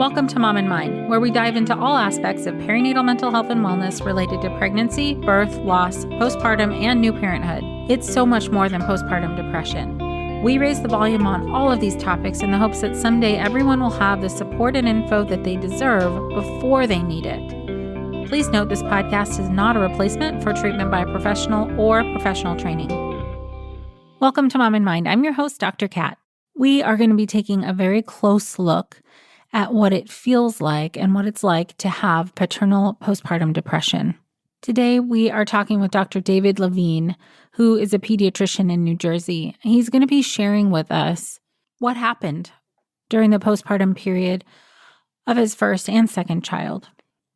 Welcome to Mom and Mind, where we dive into all aspects of perinatal mental health and wellness related to pregnancy, birth, loss, postpartum, and new parenthood. It's so much more than postpartum depression. We raise the volume on all of these topics in the hopes that someday everyone will have the support and info that they deserve before they need it. Please note this podcast is not a replacement for treatment by a professional or professional training. Welcome to Mom and Mind. I'm your host, Dr. Kat. We are going to be taking a very close look at what it feels like and what it's like to have paternal postpartum depression. Today, we are talking with Dr. David Levine, who is a pediatrician in New Jersey. He's going to be sharing with us what happened during the postpartum period of his first and second child.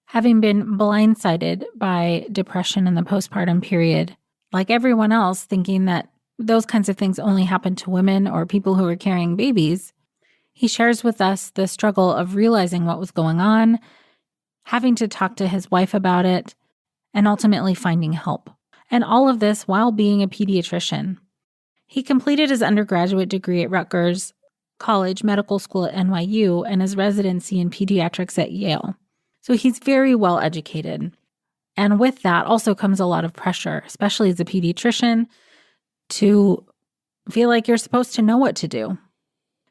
Having been blindsided by depression in the postpartum period, like everyone else, thinking that those kinds of things only happen to women or people who are carrying babies, he shares with us the struggle of realizing what was going on, having to talk to his wife about it, and ultimately finding help. And all of this while being a pediatrician. He completed his undergraduate degree at Rutgers College Medical School at NYU and his residency in pediatrics at Yale. So he's very well educated. And with that also comes a lot of pressure, especially as a pediatrician, to feel like you're supposed to know what to do.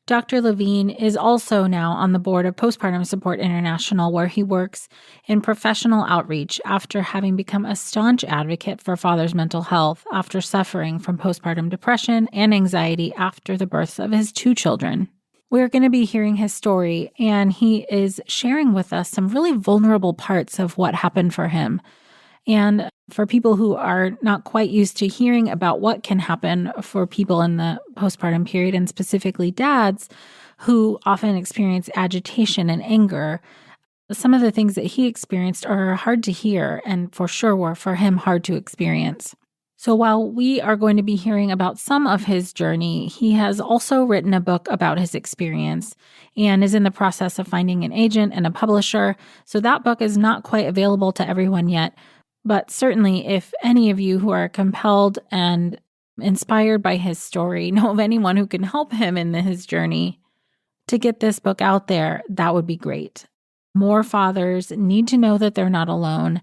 Dr. Levine is also now on the board of Postpartum Support International, where he works in professional outreach after having become a staunch advocate for fathers' mental health after suffering from postpartum depression and anxiety after the births of his 2 children. We're going to be hearing his story, and he is sharing with us some really vulnerable parts of what happened for him. And for people who are not quite used to hearing about what can happen for people in the postpartum period, and specifically dads who often experience agitation and anger, some of the things that he experienced are hard to hear and for sure were for him hard to experience. So while we are going to be hearing about some of his journey, he has also written a book about his experience and is in the process of finding an agent and a publisher. So that book is not quite available to everyone yet. But certainly, if any of you who are compelled and inspired by his story know of anyone who can help him in his journey to get this book out there, that would be great. More fathers need to know that they're not alone.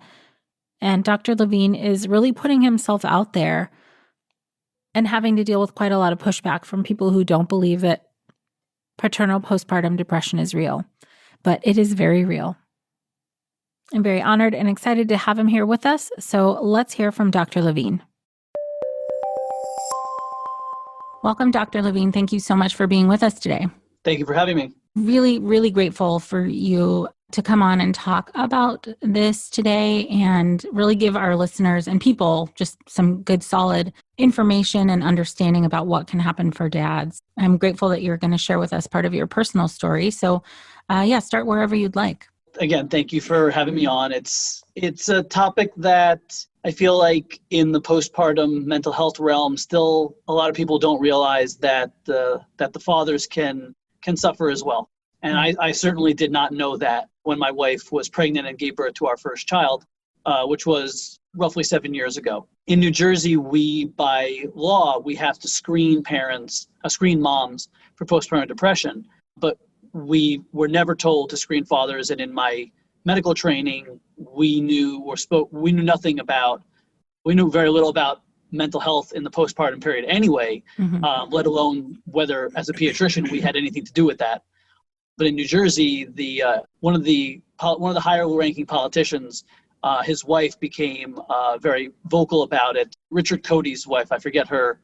And Dr. Levine is really putting himself out there and having to deal with quite a lot of pushback from people who don't believe that paternal postpartum depression is real. But it is very real. I'm very honored and excited to have him here with us. So let's hear from Dr. Levine. Welcome, Dr. Levine. Thank you so much for being with us today. Thank you for having me. Really, really grateful for you to come on and talk about this today and really give our listeners and people just some good, solid information and understanding about what can happen for dads. I'm grateful that you're going to share with us part of your personal story. So start wherever you'd like. Again, thank you for having me on. It's a topic that I feel like in the postpartum mental health realm, still a lot of people don't realize that the fathers can suffer as well. And I certainly did not know that when my wife was pregnant and gave birth to our first child, which was roughly 7 years ago. In New Jersey, by law, we have to screen moms for postpartum depression. But we were never told to screen fathers, and in my medical training, we knew very little about mental health in the postpartum period anyway, let alone whether as a pediatrician we had anything to do with that. But in New Jersey, one of the higher-ranking politicians, his wife became very vocal about it. Richard Cody's wife, I forget her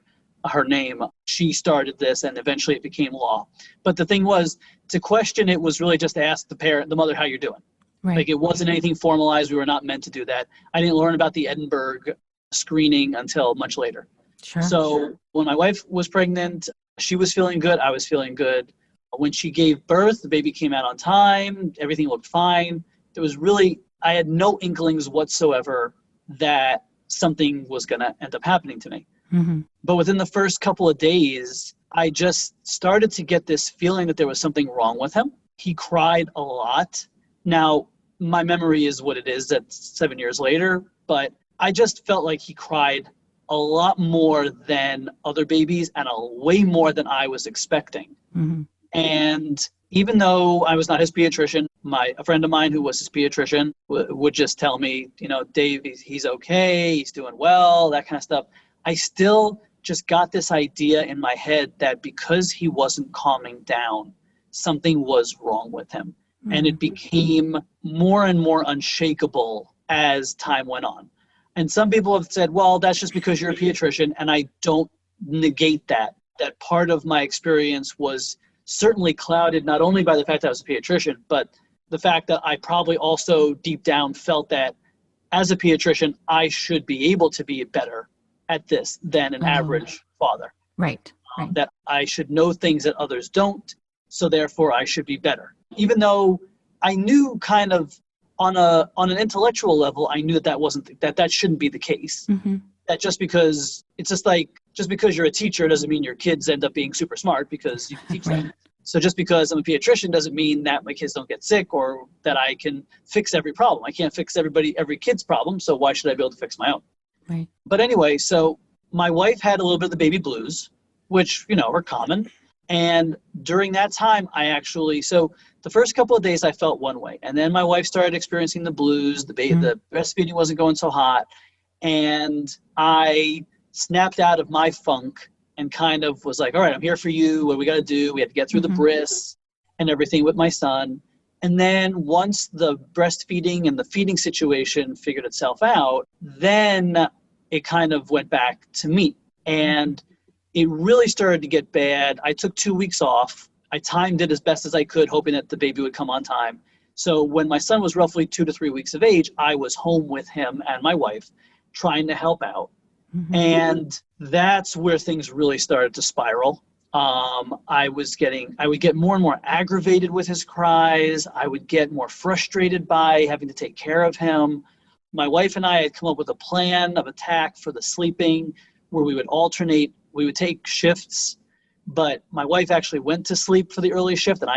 name, she started this and eventually it became law. But the thing was, to question it was really just to ask the mother, how you're doing. Right. Like, it wasn't anything formalized. We were not meant to do that. I didn't learn about the Edinburgh screening until much later. Sure. So when my wife was pregnant, she was feeling good. I was feeling good. When she gave birth, the baby came out on time. Everything looked fine. I had no inklings whatsoever that something was going to end up happening to me. Mm-hmm. But within the first couple of days, I just started to get this feeling that there was something wrong with him. He cried a lot. Now, my memory is what it is. That's 7 years later, but I just felt like he cried a lot more than other babies and way more than I was expecting. Mm-hmm. And even though I was not his pediatrician, a friend of mine who was his pediatrician would just tell me, Dave, he's okay, he's doing well, that kind of stuff. I still just got this idea in my head that because he wasn't calming down, something was wrong with him. Mm-hmm. And it became more and more unshakable as time went on. And some people have said, well, that's just because you're a pediatrician, and I don't negate that. That part of my experience was certainly clouded not only by the fact that I was a pediatrician, but the fact that I probably also deep down felt that as a pediatrician, I should be able to be better at this than an average father. Right. That I should know things that others don't, so therefore I should be better. Even though I knew kind of on an intellectual level, I knew that shouldn't be the case. Mm-hmm. That just because you're a teacher doesn't mean your kids end up being super smart because you teach them. So just because I'm a pediatrician doesn't mean that my kids don't get sick or that I can fix every problem. I can't fix every kid's problem, so why should I be able to fix my own? Right. But anyway, so my wife had a little bit of the baby blues, which, are common. And during that time, so the first couple of days I felt one way. And then my wife started experiencing the blues, the breastfeeding wasn't going so hot. And I snapped out of my funk and kind of was like, all right, I'm here for you. What do we got to do? We had to get through the bris and everything with my son. And then once the breastfeeding and the feeding situation figured itself out, then it kind of went back to me. And it really started to get bad. I took 2 weeks off. I timed it as best as I could, hoping that the baby would come on time. So when my son was roughly 2 to 3 weeks of age, I was home with him and my wife trying to help out. Mm-hmm. And that's where things really started to spiral. I would get more and more aggravated with his cries. I would get more frustrated by having to take care of him. My wife and I had come up with a plan of attack for the sleeping where we would alternate. We would take shifts, but my wife actually went to sleep for the early shift, and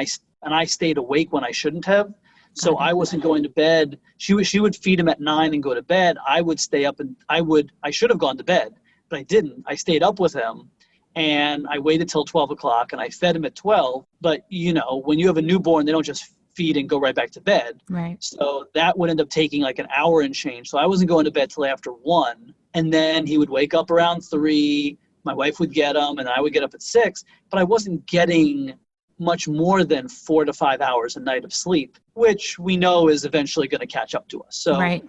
I stayed awake when I shouldn't have. So I wasn't going to bed. She would feed him at 9 and go to bed. I would stay up and I should have gone to bed, but I didn't. I stayed up with him and I waited till 12 o'clock and I fed him at 12. But when you have a newborn, they don't just feed and go right back to bed. Right. So that would end up taking like an hour and change. So I wasn't going to bed till after 1. And then he would wake up around 3. My wife would get him and I would get up at 6, but I wasn't getting much more than 4 to 5 hours a night of sleep, which we know is eventually going to catch up to us. So right.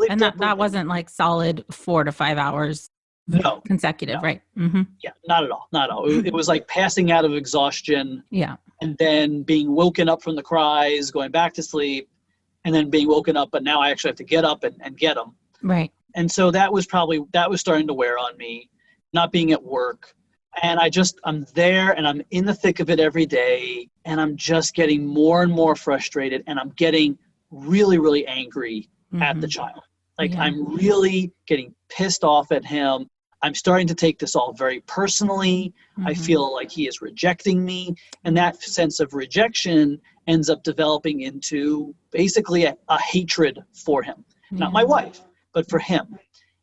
And that wasn't like solid 4 to 5 hours consecutive, right? Mm-hmm. Yeah, not at all. It was like passing out of exhaustion. Yeah. And then being woken up from the cries, going back to sleep, and then being woken up, but now I actually have to get up and get them. Right. And so that was starting to wear on me, not being at work. And I'm there and I'm in the thick of it every day. And I'm just getting more and more frustrated. And I'm getting really, really angry at the child. I'm really getting pissed off at him. I'm starting to take this all very personally. I feel like he is rejecting me. And that sense of rejection ends up developing into basically a hatred for him. Not my wife, but for him.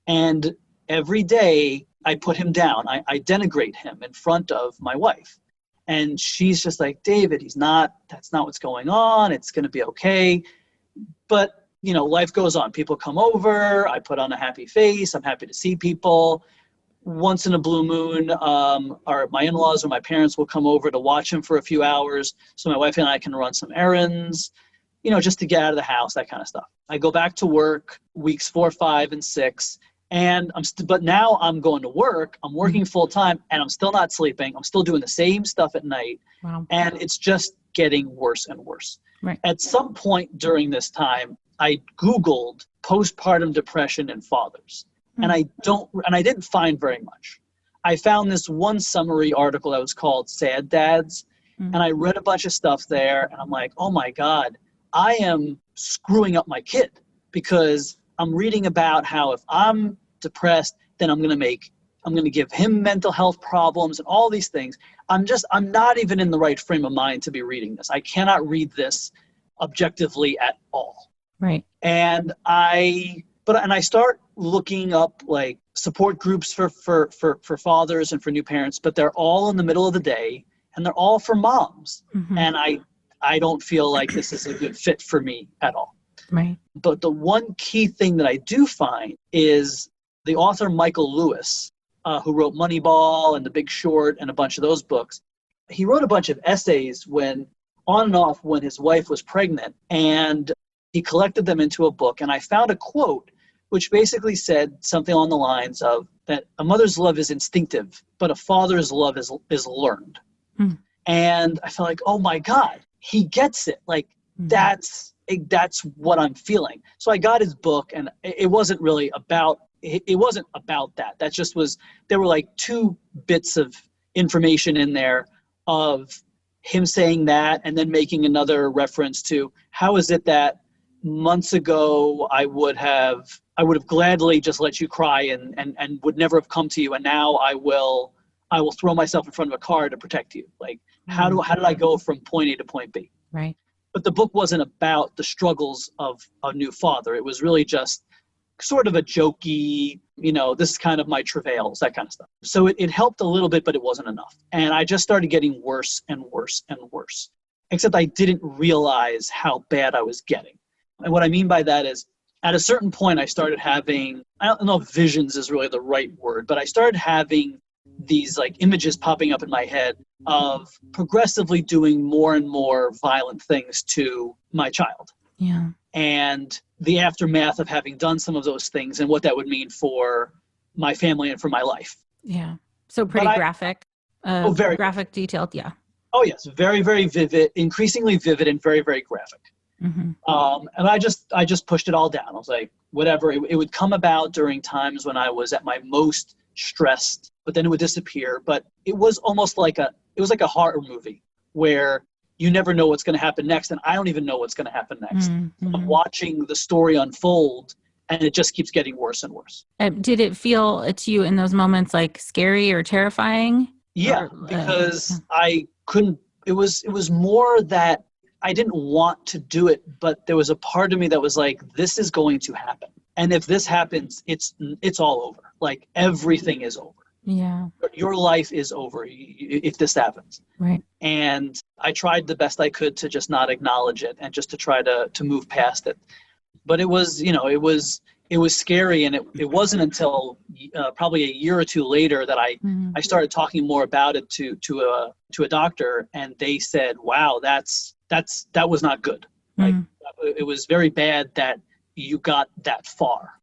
And every day, I put him down. I denigrate him in front of my wife. And she's just like, David, that's not what's going on. It's going to be okay. But, life goes on. People come over. I put on a happy face. I'm happy to see people. Once in a blue moon, my in-laws or my parents will come over to watch him for a few hours. So my wife and I can run some errands, just to get out of the house, that kind of stuff. I go back to work weeks 4, 5, and 6. And but now I'm going to work, I'm working full time, and I'm still not sleeping. I'm still doing the same stuff at night. Wow. And it's just getting worse and worse. Right. At some point during this time, I Googled postpartum depression in fathers. And I didn't find very much. I found this one summary article that was called Sad Dads. And I read a bunch of stuff there, and I'm like, oh my God, I am screwing up my kid, because I'm reading about how if I'm depressed, then I'm going to give him mental health problems and all these things. I'm not even in the right frame of mind to be reading this. I cannot read this objectively at all. Right. And I start looking up like support groups for fathers and for new parents, but they're all in the middle of the day and they're all for moms. Mm-hmm. And I don't feel like this is a good fit for me at all. Right. But the one key thing that I do find is the author Michael Lewis, who wrote Moneyball and The Big Short and a bunch of those books. He wrote a bunch of essays on and off when his wife was pregnant, and he collected them into a book. And I found a quote which basically said something along the lines of that a mother's love is instinctive, but a father's love is learned. Mm. And I felt like, oh my God, he gets it. Like that's what I'm feeling. So I got his book, and it wasn't really about it wasn't about that. That just was, there were like 2 bits of information in there of him saying that and then making another reference to how is it that months ago I would have gladly just let you cry and would never have come to you, and now I will throw myself in front of a car to protect you. Like how did I go from point A to point B? Right. But the book wasn't about the struggles of a new father. It was really just sort of a jokey, this is kind of my travails, that kind of stuff. So it helped a little bit, but it wasn't enough. And I just started getting worse and worse and worse, except I didn't realize how bad I was getting. And what I mean by that is at a certain point, I started having, I don't know if visions is really the right word, but I started having these like images popping up in my head of progressively doing more and more violent things to my child. Yeah. And the aftermath of having done some of those things and what that would mean for my family and for my life. Yeah. So pretty graphic. Very graphic, detailed. Yeah. Oh yes. Very, very vivid, increasingly vivid and very, very graphic. Mm-hmm. And I just pushed it all down. I was like, whatever. It would come about during times when I was at my most stressed, but then it would disappear. But it was almost like a horror movie where you never know what's going to happen next, and I don't even know what's going to happen next. Mm-hmm. I'm watching the story unfold, and it just keeps getting worse and worse. Did it feel to you in those moments like scary or terrifying? Yeah, because I couldn't. It was more that I didn't want to do it, but there was a part of me that was like, this is going to happen. And if this happens, it's all over. Like everything is over. Yeah. Your life is over if this happens. Right. And I tried the best I could to just not acknowledge it and just to try to move past it. But it was, it was scary. And it wasn't until probably a year or two later that I started talking more about it to a doctor, and they said, wow, that was not good. Like it was very bad that you got that far.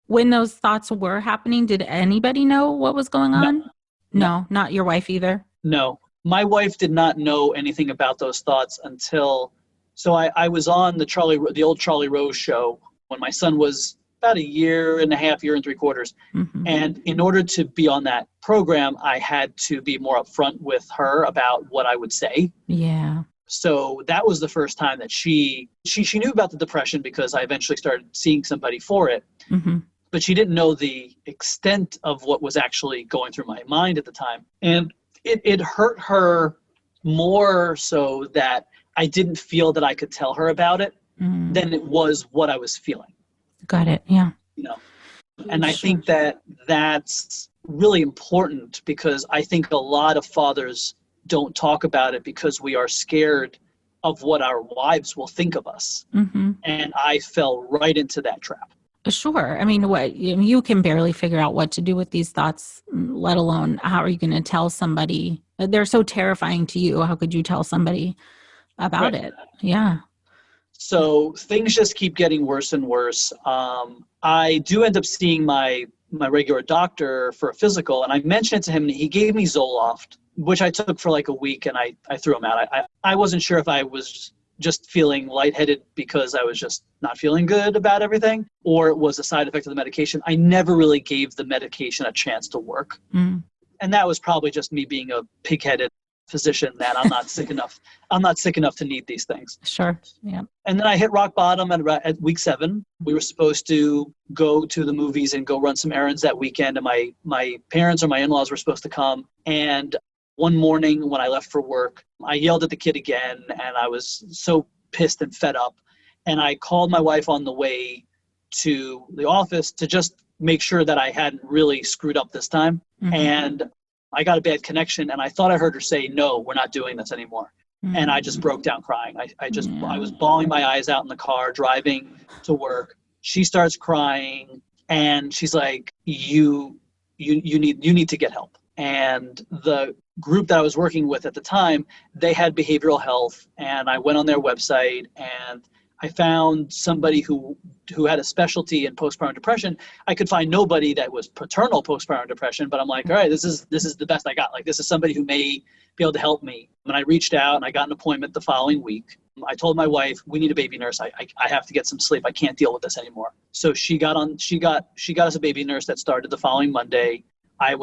When those thoughts were happening, did anybody know what was going on? No, not your wife either? No. My wife did not know anything about those thoughts until, so I was on the old Charlie Rose show when my son was about a year and a half, year and 3/4. Mm-hmm. And in order to be on that program, I had to be more upfront with her about what I would say. Yeah. So that was the first time that she knew about the depression because I eventually started seeing somebody for it. Mm-hmm. But she didn't know the extent of what was actually going through my mind at the time. And it hurt her more so that I didn't feel that I could tell her about it than it was what I was feeling. Got it. Yeah. And I think that that's really important because I think a lot of fathers don't talk about it because we are scared of what our wives will think of us. Mm-hmm. And I fell right into that trap. Sure. I mean, you can barely figure out what to do with these thoughts, let alone how are you going to tell somebody? They're so terrifying to you. How could you tell somebody about it? Yeah. So things just keep getting worse and worse. I do end up seeing my regular doctor for a physical, and I mentioned it to him, and he gave me Zoloft, which I took for like a week, and I threw him out. I wasn't sure if I was just feeling lightheaded because I was just not feeling good about everything, or it was a side effect of the medication. I never really gave the medication a chance to work. Mm. And that was probably just me being a pig-headed physician that I'm not sick enough. I'm not sick enough to need these things. Sure. Yeah. And then I hit rock bottom at week 7. We were supposed to go to the movies and go run some errands that weekend. And my parents or my in-laws were supposed to come. And one morning when I left for work, I yelled at the kid again, and I was so pissed and fed up. And I called my wife on the way to the office to just make sure that I hadn't really screwed up this time. Mm-hmm. And I got a bad connection and I thought I heard her say, no, we're not doing this anymore. And I just broke down crying. I was bawling my eyes out in the car driving to work. She starts crying and she's like, you need to get help. And the group that I was working with at the time, they had behavioral health, and I went on their website and I found somebody who had a specialty in postpartum depression. I could find nobody that was paternal postpartum depression, but I'm like, all right, this is the best I got. Like, this is somebody who may be able to help me. And I reached out and I got an appointment the following week. I told my wife, we need a baby nurse. I have to get some sleep. I can't deal with this anymore. So she got us a baby nurse that started the following Monday. I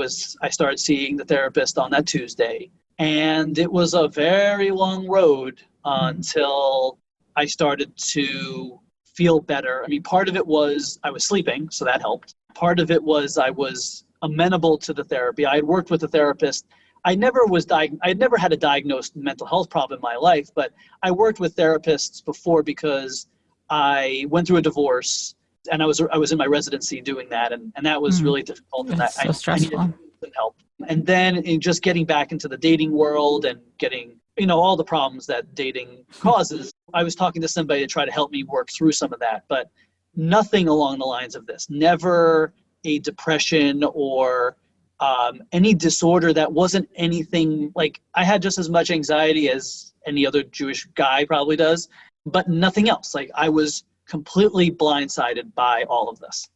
started seeing the therapist on that Tuesday, and it was a very long road until I started to feel better. I mean, part of it was I was sleeping, so that helped. Part of it was I was amenable to the therapy. I had worked with a therapist. I had never had a diagnosed mental health problem in my life, but I worked with therapists before because I went through a divorce and I was in my residency doing that, and that was really difficult. That's and so stressful. I needed some help. And then in just getting back into the dating world and getting, all the problems that dating causes, I was talking to somebody to try to help me work through some of that, but nothing along the lines of this. Never a depression or any disorder that wasn't anything like I had just as much anxiety as any other Jewish guy probably does, but nothing else. Like, I was completely blindsided by all of this.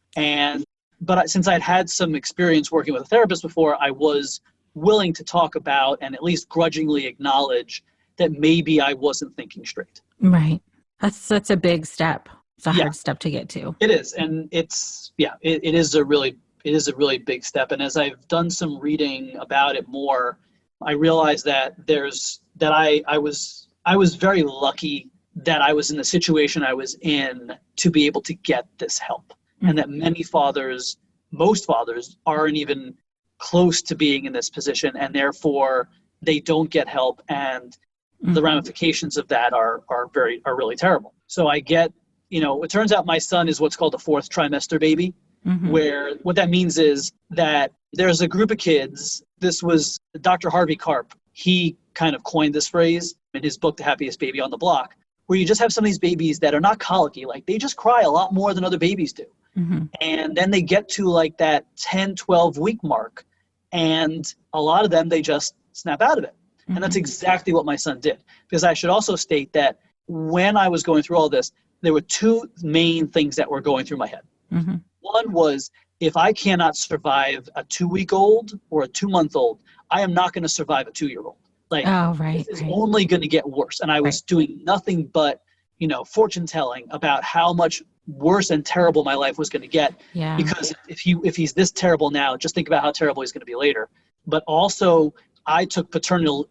But since I'd had some experience working with a therapist before, I was willing to talk about and at least grudgingly acknowledge that maybe I wasn't thinking straight. Right. That's a big step. It's a hard step to get to. it is. And it is a really big step. And as I've done some reading about it more, I realized that I was very lucky that I was in the situation I was in to be able to get this help. And that most fathers aren't even close to being in this position, and therefore they don't get help, and the ramifications of that are really terrible. So I get, it turns out my son is what's called a fourth trimester baby, where what that means is that there's a group of kids. This was Dr. Harvey Karp. He kind of coined this phrase in his book, The Happiest Baby on the Block, where you just have some of these babies that are not colicky. Like, they just cry a lot more than other babies do. And then they get to like that 10, 12 week mark, and a lot of them, they just snap out of it. And that's exactly what my son did. Because I should also state that when I was going through all this, there were two main things that were going through my head. One was, if I cannot survive a 2-week-old or a 2-month-old, I am not going to survive a 2-year-old. Like, this is only going to get worse. And I was doing nothing but, fortune telling about how much worse and terrible my life was going to get. Yeah. Because if he's this terrible now, just think about how terrible he's going to be later. But also, I took paternal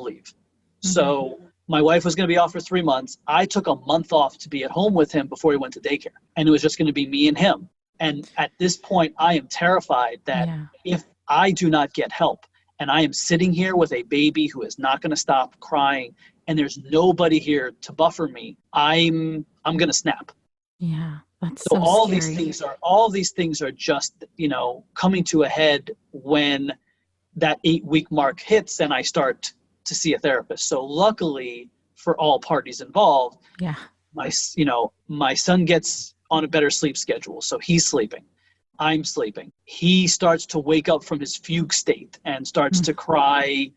leave. So my wife was going to be off for 3 months. I took a month off to be at home with him before he went to daycare. And it was just going to be me and him. And at this point, I am terrified that if I do not get help, and I am sitting here with a baby who is not going to stop crying, and there's nobody here to buffer me, I'm going to snap. Yeah, that's so all scary. these things are just, coming to a head when that 8-week mark hits and I start to see a therapist. So luckily for all parties involved, my son gets on a better sleep schedule. So he's sleeping. I'm sleeping. He starts to wake up from his fugue state and starts to cry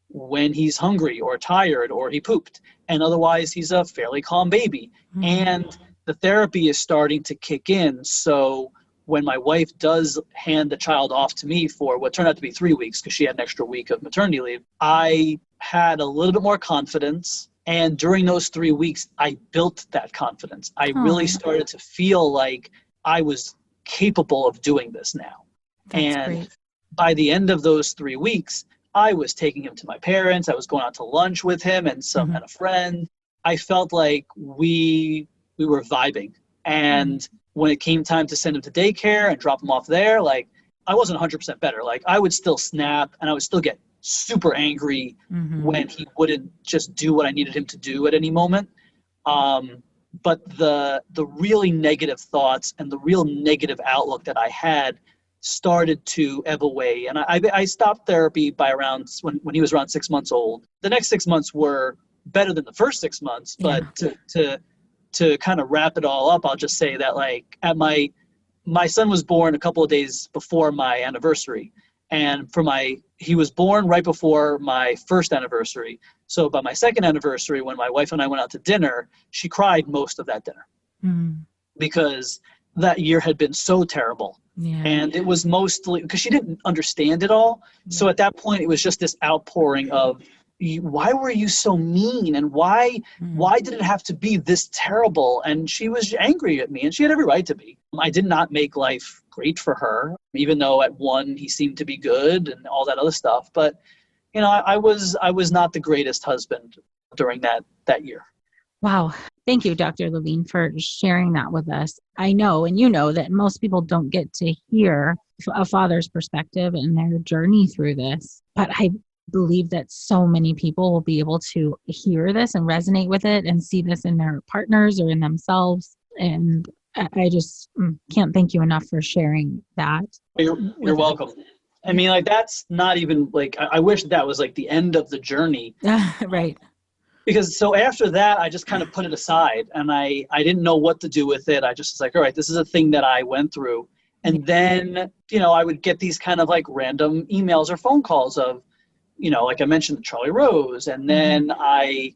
when he's hungry or tired or he pooped. And otherwise he's a fairly calm baby. And the therapy is starting to kick in. So when my wife does hand the child off to me for what turned out to be 3 weeks, because she had an extra week of maternity leave, I had a little bit more confidence. And during those 3 weeks, I built that confidence. I really started to feel like I was capable of doing this now. That's great. By the end of those 3 weeks, I was taking him to my parents. I was going out to lunch with him and a friend. I felt like we were vibing. And when it came time to send him to daycare and drop him off there, like, I wasn't 100% better. Like, I would still snap and I would still get super angry when he wouldn't just do what I needed him to do at any moment. But the really negative thoughts and the real negative outlook that I had started to ebb away. And I stopped therapy by around when he was around 6 months old. The next 6 months were better than the first 6 months, but to kind of wrap it all up, I'll just say that like at my son was born a couple of days before my anniversary. And he was born right before my first anniversary. So by my second anniversary, when my wife and I went out to dinner, she cried most of that dinner because that year had been so terrible. Yeah. And it was mostly because she didn't understand it all. Yeah. So at that point, it was just this outpouring of, why were you so mean? And why did it have to be this terrible? And she was angry at me, and she had every right to be. I did not make life great for her, even though at one he seemed to be good and all that other stuff. But, you know, I was not the greatest husband during that year. Wow. Thank you, Dr. Levine, for sharing that with us. I know, and you know, that most people don't get to hear a father's perspective and their journey through this. But I believe that so many people will be able to hear this and resonate with it and see this in their partners or in themselves. And I just can't thank you enough for sharing that. You're welcome. I mean, like, that's not even like, I wish that was like the end of the journey. Right. Because so after that, I just kind of put it aside, and I didn't know what to do with it. I just was like, all right, this is a thing that I went through. And then, you know, I would get these kind of like random emails or phone calls of, you know, like I mentioned, Charlie Rose. And then I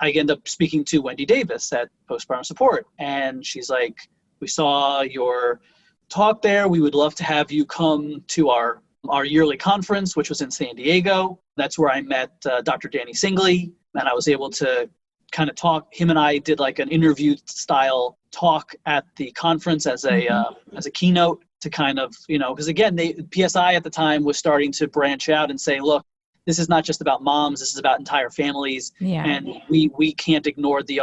end up speaking to Wendy Davis at Postpartum Support. And she's like, we saw your talk there. We would love to have you come to our yearly conference, which was in San Diego. That's where I met Dr. Danny Singley. And I was able to kind of talk. Him and I did like an interview style talk at the conference as a keynote to kind of, you know, because again, PSI at the time was starting to branch out and say, look, this is not just about moms. This is about entire families. Yeah. And we can't ignore the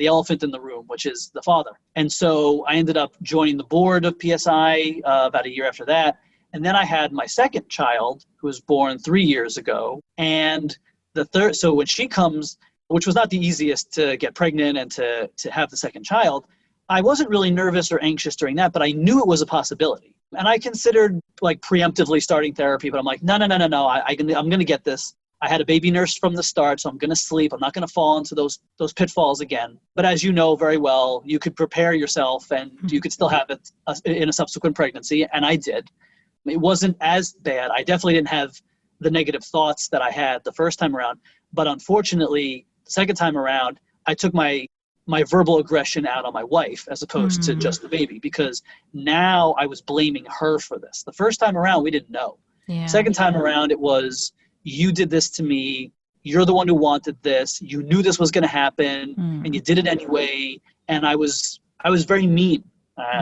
elephant in the room, which is the father. And so I ended up joining the board of PSI about a year after that. And then I had my second child, who was born 3 years ago. And the third, so when she comes, which was not the easiest to get pregnant and to have the second child, I wasn't really nervous or anxious during that, but I knew it was a possibility. And I considered like preemptively starting therapy, but I'm like, no, I'm going to get this. I had a baby nurse from the start, so I'm going to sleep. I'm not going to fall into those pitfalls again. But as you know very well, you could prepare yourself and you could still have it in a subsequent pregnancy. And I did. It wasn't as bad. I definitely didn't have the negative thoughts that I had the first time around. But unfortunately, the second time around, I took my verbal aggression out on my wife as opposed to just the baby, because now I was blaming her for this. The first time around, we didn't know. Yeah. Second time around, it was, you did this to me. You're the one who wanted this. You knew this was going to happen and you did it anyway. And I was very mean.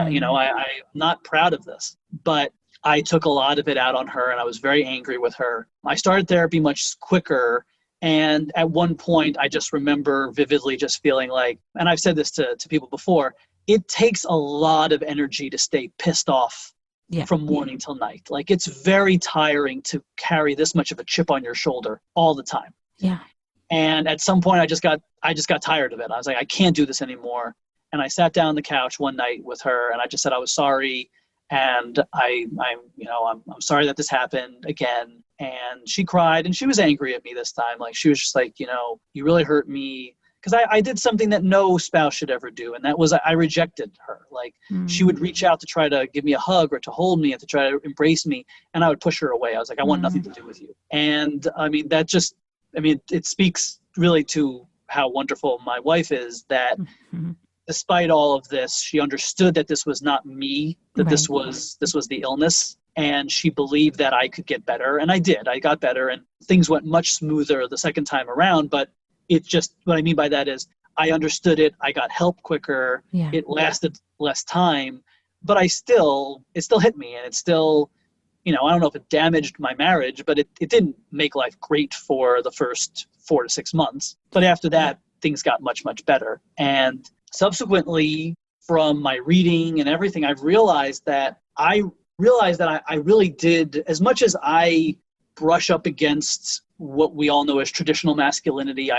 You know, I'm not proud of this, but I took a lot of it out on her and I was very angry with her. I started therapy much quicker. And at one point, I just remember vividly just feeling like, and I've said this to people before, it takes a lot of energy to stay pissed off from morning till night. Like, it's very tiring to carry this much of a chip on your shoulder all the time. Yeah. And at some point, I just got tired of it. I was like, I can't do this anymore. And I sat down on the couch one night with her and I just said I was sorry. And I'm sorry that this happened again. And she cried and she was angry at me this time. Like, she was just like, you know, you really hurt me. Because I did something that no spouse should ever do. And that was, I rejected her. Like, she would reach out to try to give me a hug or to hold me and to try to embrace me. And I would push her away. I was like, I want nothing to do with you. And I mean, it speaks really to how wonderful my wife is, that despite all of this, she understood that this was not me, that this was the illness. And she believed that I could get better. And I did. I got better and things went much smoother the second time around. But it just, what I mean by that is I understood it. I got help quicker. Yeah. It lasted less time, but it still hit me. And it still, you know, I don't know if it damaged my marriage, but it didn't make life great for the first 4 to 6 months. But after that, things got much, much better. And subsequently, from my reading and everything, I've realized that I really did, as much as I brush up against what we all know as traditional masculinity.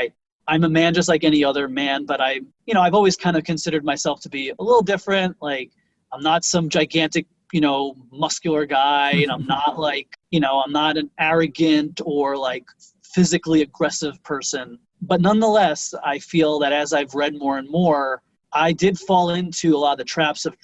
I'm a man just like any other man, but I've always kind of considered myself to be a little different. Like, I'm not some gigantic, muscular guy, and I'm not like, I'm not an arrogant or like physically aggressive person. But nonetheless, I feel that as I've read more and more, I did fall into a lot of the traps of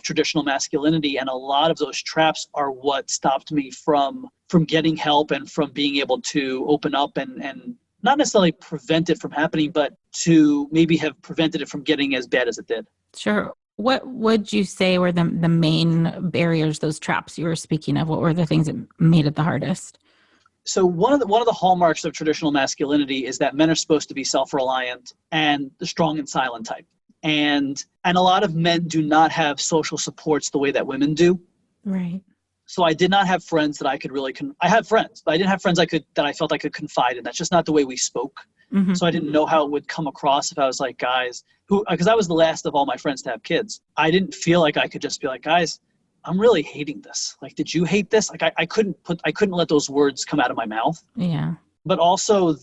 traditional masculinity, and a lot of those traps are what stopped me from getting help and from being able to open up and not necessarily prevent it from happening, but to maybe have prevented it from getting as bad as it did. Sure. What would you say were the main barriers, those traps you were speaking of? What were the things that made it the hardest? So one of the hallmarks of traditional masculinity is that men are supposed to be self-reliant and the strong and silent type. And a lot of men do not have social supports the way that women do. Right. So I did not have friends that I could really, I had friends, but I didn't have friends that I felt I could confide in. That's just not the way we spoke. Mm-hmm. So I didn't know how it would come across if I was like, guys, because I was the last of all my friends to have kids. I didn't feel like I could just be like, guys, I'm really hating this. Like, did you hate this? Like, I couldn't let those words come out of my mouth. Yeah. But also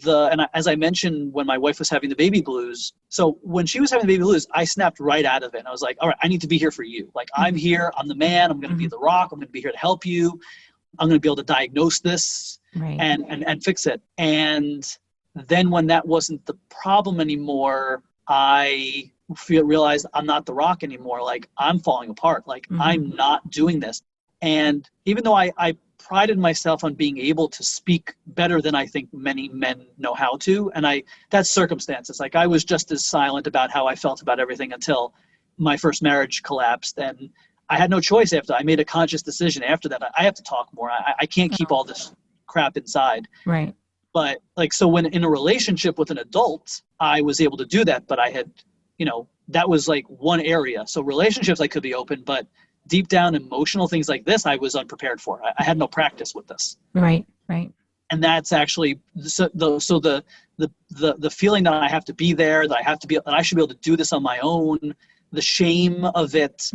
as I mentioned, when my wife was having the baby blues, so when she was having the baby blues, I snapped right out of it. And I was like, all right, I need to be here for you. Like, I'm here, I'm the man, I'm going to be the rock, I'm going to be here to help you. I'm going to be able to diagnose this and fix it. And then when that wasn't the problem anymore, I realized I'm not the rock anymore. Like, I'm falling apart. Like, I'm not doing this. And even though I prided myself on being able to speak better than I think many men know how to, and that's circumstances. Like, I was just as silent about how I felt about everything until my first marriage collapsed, and I had no choice after. I made a conscious decision after that. I have to talk more. I can't keep all this crap inside. Right. But so when in a relationship with an adult, I was able to do that, but I had, that was like one area. So relationships, I could be open, but deep down emotional things like this, I was unprepared for. I had no practice with this. Right. And that's actually the feeling that I have to be there, that I should be able to do this on my own, the shame of it.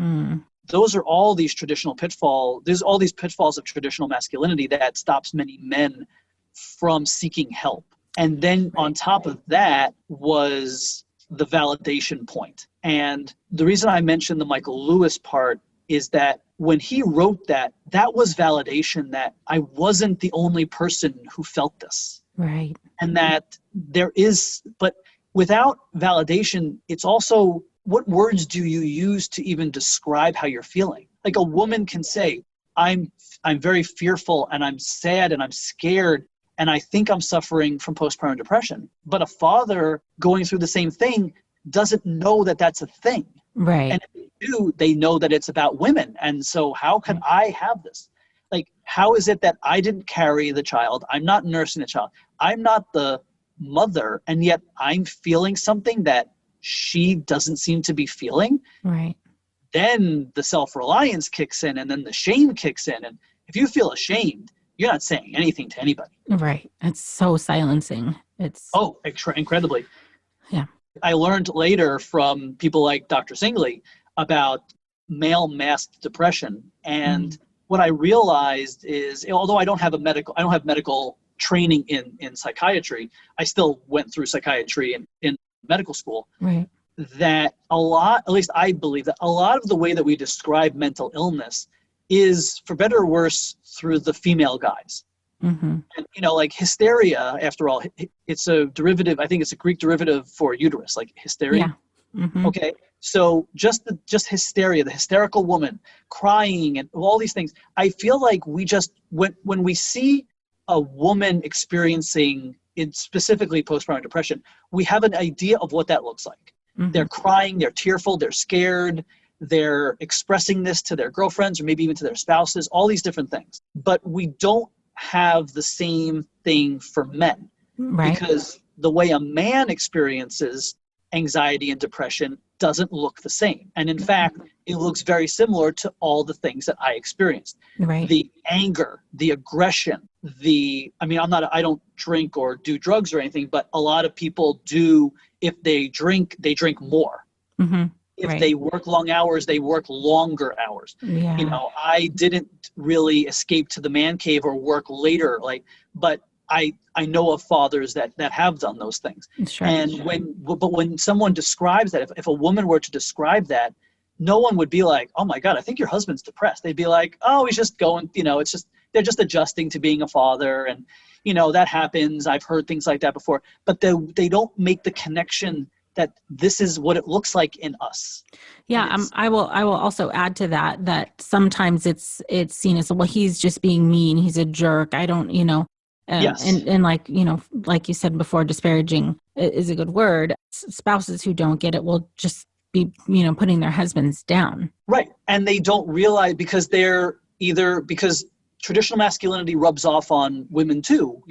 Those are all these traditional pitfalls. There's all these pitfalls of traditional masculinity that stops many men from seeking help. And then on top of that was the validation point. And the reason I mentioned the Michael Lewis part is that when he wrote that was validation that I wasn't the only person who felt this. Right. And that but without validation, it's also, what words do you use to even describe how you're feeling? Like, a woman can say, I'm very fearful and I'm sad and I'm scared and I think I'm suffering from postpartum depression. But a father going through the same thing doesn't know that that's a thing. Right. And if they do, they know that it's about women. And so how can I have this? Like, how is it that I didn't carry the child? I'm not nursing the child. I'm not the mother. And yet I'm feeling something that she doesn't seem to be feeling. Right. Then the self-reliance kicks in, and then the shame kicks in. And if you feel ashamed, you're not saying anything to anybody. Right. It's so silencing. Incredibly. Yeah. I learned later from people like Dr. Singley about male masked depression. And what I realized is, although I don't have medical training in psychiatry, I still went through psychiatry in medical school. Right. That at least I believe that a lot of the way that we describe mental illness is, for better or worse, through the female guise. And, like hysteria, after all, it's a derivative. I think it's a Greek derivative for uterus, like hysteria. Yeah. Okay. So just hysteria, the hysterical woman crying and all these things. I feel like when we see a woman experiencing specifically postpartum depression, we have an idea of what that looks like. They're crying, they're tearful, they're scared, they're expressing this to their girlfriends or maybe even to their spouses, all these different things. But we don't have the same thing for men. Right. Because the way a man experiences anxiety and depression doesn't look the same. And in fact, it looks very similar to all the things that I experienced. Right. The anger, the aggression, I don't drink or do drugs or anything, but a lot of people do. If they drink more. If they work long hours, they work longer hours. Yeah. I didn't really escape to the man cave or work later, but I know of fathers that have done those things. Sure. And when someone describes that, if a woman were to describe that, no one would be like, oh my God, I think your husband's depressed. They'd be like, oh, he's just going, they're just adjusting to being a father. And, that happens. I've heard things like that before, but they don't make the connection that this is what it looks like in us. Yeah. I will also add to that sometimes it's seen as, well, he's just being mean. He's a jerk. I don't, Yes. And like, like you said before, disparaging is a good word. Spouses who don't get it will just be, putting their husbands down. Right. And they don't realize because because traditional masculinity rubs off on women too,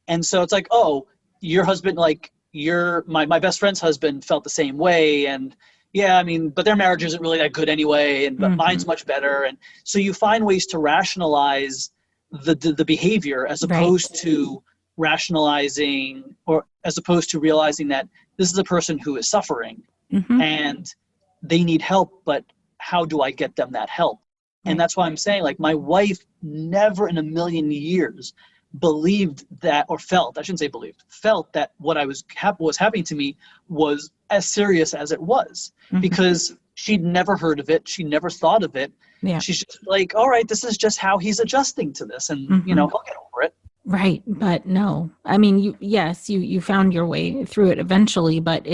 and so it's like, oh, your husband, like my best friend's husband felt the same way. And yeah, I mean, but their marriage isn't really that good anyway. And, but mine's much better. And so you find ways to rationalize the behavior as opposed to rationalizing, or as opposed to realizing that this is a person who is suffering and they need help, but how do I get them that help? And that's why I'm saying, like, my wife never in a million years believed that, or felt, I shouldn't say believed, felt that what was happening to me was as serious as it was, because she'd never heard of it. She never thought of it. Yeah. She's just like, all right, this is just how he's adjusting to this, and he'll get over it. Right. But no, I mean, you found your way through it eventually, but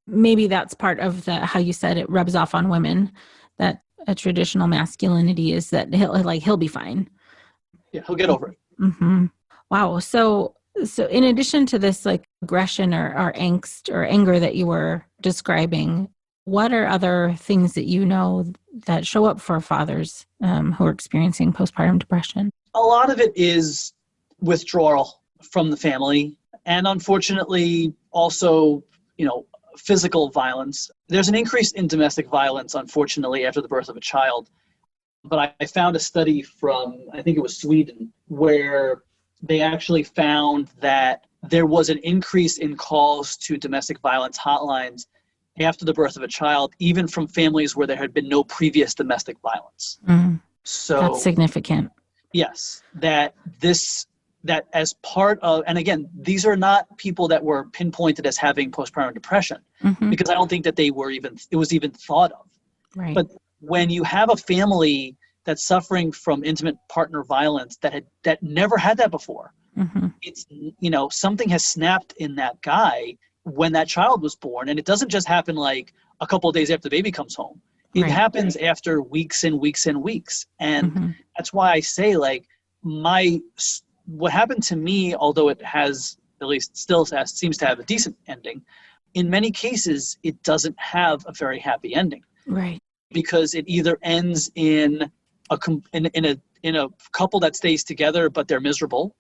maybe that's part of how you said it rubs off on women, that a traditional masculinity is that he'll be fine. Yeah, he'll get over it. Wow. So in addition to this, like, aggression or angst or anger that you were describing, what are other things that that show up for fathers who are experiencing postpartum depression? A lot of it is withdrawal from the family, and unfortunately also, physical violence. There's an increase in domestic violence, unfortunately, after the birth of a child. But I found a study from, I think it was Sweden, where they actually found that there was an increase in calls to domestic violence hotlines after the birth of a child, even from families where there had been no previous domestic violence. So that's significant. Yes, that as part of, and again, these are not people that were pinpointed as having postpartum depression, because I don't think that it was even thought of. Right. But when you have a family that's suffering from intimate partner violence that never had that before, it's, something has snapped in that guy when that child was born. And it doesn't just happen like a couple of days after the baby comes home. It happens after weeks and weeks and weeks. And that's why I say, like, what happened to me, although it has, at least still seems to have a decent ending, in many cases, it doesn't have a very happy ending. Right. Because it either ends in a couple that stays together, but they're miserable.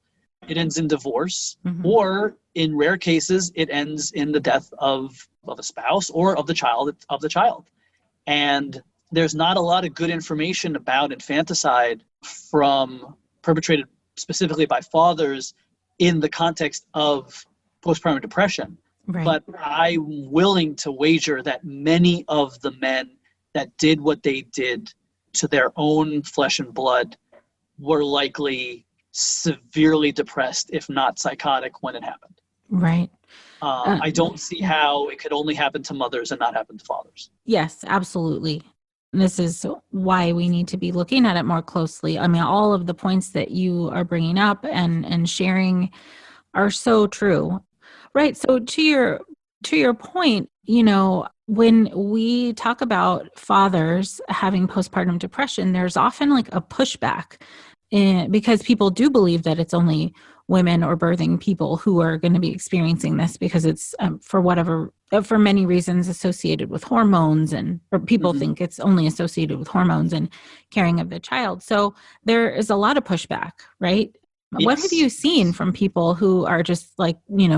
It ends in divorce, or in rare cases, it ends in the death of a spouse or of the child. And there's not a lot of good information about infanticide perpetrated specifically by fathers in the context of postpartum depression. Right. But I'm willing to wager that many of the men that did what they did to their own flesh and blood were likely severely depressed, if not psychotic, when it happened. Right. I don't see how it could only happen to mothers and not happen to fathers. Yes, absolutely. This is why we need to be looking at it more closely. I mean, all of the points that you are bringing up and sharing are so true. Right. So to your point, when we talk about fathers having postpartum depression, there's often like a pushback because people do believe that it's only women or birthing people who are going to be experiencing this, because it's for many reasons associated with hormones, or people think it's only associated with hormones and caring of the child. So there is a lot of pushback, right? Yes. What have you seen from people who are just like,